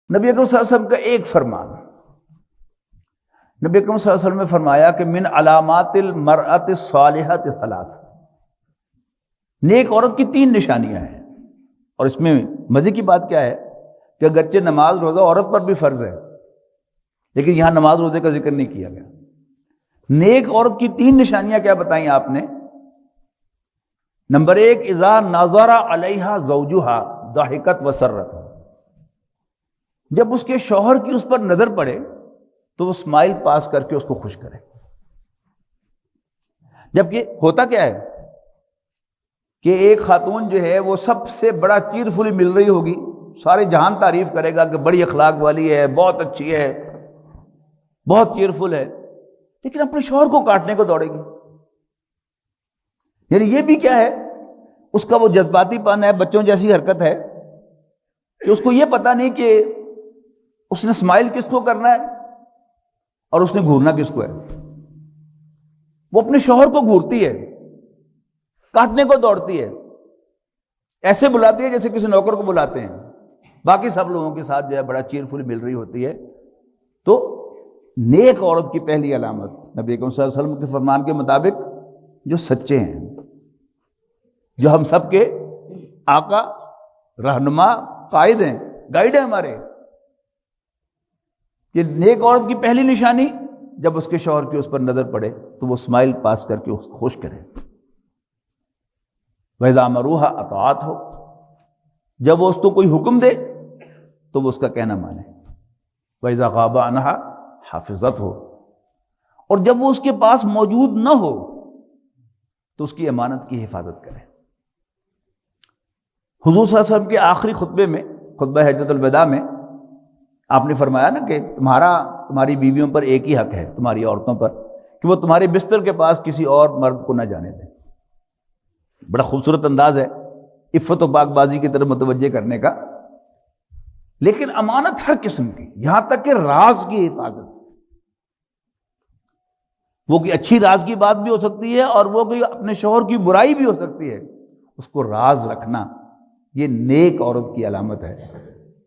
نبی اکرم صلی اللہ علیہ وسلم کا ایک فرمان، نبی اکرم صلی اللہ علیہ وسلم نے فرمایا کہ من علامات المرأۃ الصالحۃ ثلاث، نیک عورت کی 3 نشانیاں ہیں۔ اور اس میں مزے کی بات کیا ہے کہ اگرچہ نماز روزہ عورت پر بھی فرض ہے، لیکن یہاں نماز روزے کا ذکر نہیں کیا گیا۔ نیک عورت کی 3 نشانیاں کیا بتائیں آپ نے؟ نمبر 1، اذا نظر علیہا زوجہا ضحکت وسرت، جب اس کے شوہر کی اس پر نظر پڑے تو وہ اسمائل پاس کر کے اس کو خوش کرے۔ جبکہ ہوتا کیا ہے کہ ایک خاتون جو ہے وہ سب سے بڑا چیئرفلی مل رہی ہوگی، سارے جہان تعریف کرے گا کہ بڑی اخلاق والی ہے، بہت اچھی ہے، بہت چیئرفل ہے، لیکن اپنے شوہر کو کاٹنے کو دوڑے گی۔ یعنی یہ بھی کیا ہے، اس کا وہ جذباتی پن ہے، بچوں جیسی حرکت ہے کہ اس کو یہ پتہ نہیں کہ اس نے اسمائل کس کو کرنا ہے اور اس نے گھورنا کس کو ہے۔ وہ اپنے شوہر کو گھورتی ہے، کاٹنے کو دوڑتی ہے، ایسے بلاتی ہے جیسے کسی نوکر کو بلاتے ہیں، باقی سب لوگوں کے ساتھ جو ہے بڑا چیئرفل مل رہی ہوتی ہے۔ تو نیک عورت کی پہلی علامت نبی اکرم صلی اللہ علیہ وسلم کے فرمان کے مطابق جو سچے ہیں، جو ہم سب کے آقا، رہنما، قائد ہیں، گائیڈ ہیں ہمارے، کہ نیک عورت کی پہلی نشانی جب اس کے شوہر کی اس پر نظر پڑے تو وہ اسمائل پاس کر کے اس کو خوش کرے۔ وَإِذَا أَمَرُوهَا أَطَاعَتْهُ، جب وہ اس کو کوئی حکم دے تو وہ اس کا کہنا مانے۔ وَإِذَا غَابَ عَنْهَا حَفِظَتْهُ، اور جب وہ اس کے پاس موجود نہ ہو تو اس کی امانت کی حفاظت کرے۔ حضور صلی اللہ علیہ وسلم کے آخری خطبے میں، خطبہ حجۃ الوداع میں، آپ نے فرمایا نا کہ تمہاری بیویوں پر ایک ہی حق ہے، تمہاری عورتوں پر، کہ وہ تمہارے بستر کے پاس کسی اور مرد کو نہ جانے دیں۔ بڑا خوبصورت انداز ہے عفت و پاک بازی کی طرف متوجہ کرنے کا، لیکن امانت ہر قسم کی، یہاں تک کہ راز کی حفاظت، وہ کوئی اچھی راز کی بات بھی ہو سکتی ہے اور وہ کوئی اپنے شوہر کی برائی بھی ہو سکتی ہے، اس کو راز رکھنا یہ نیک عورت کی علامت ہے۔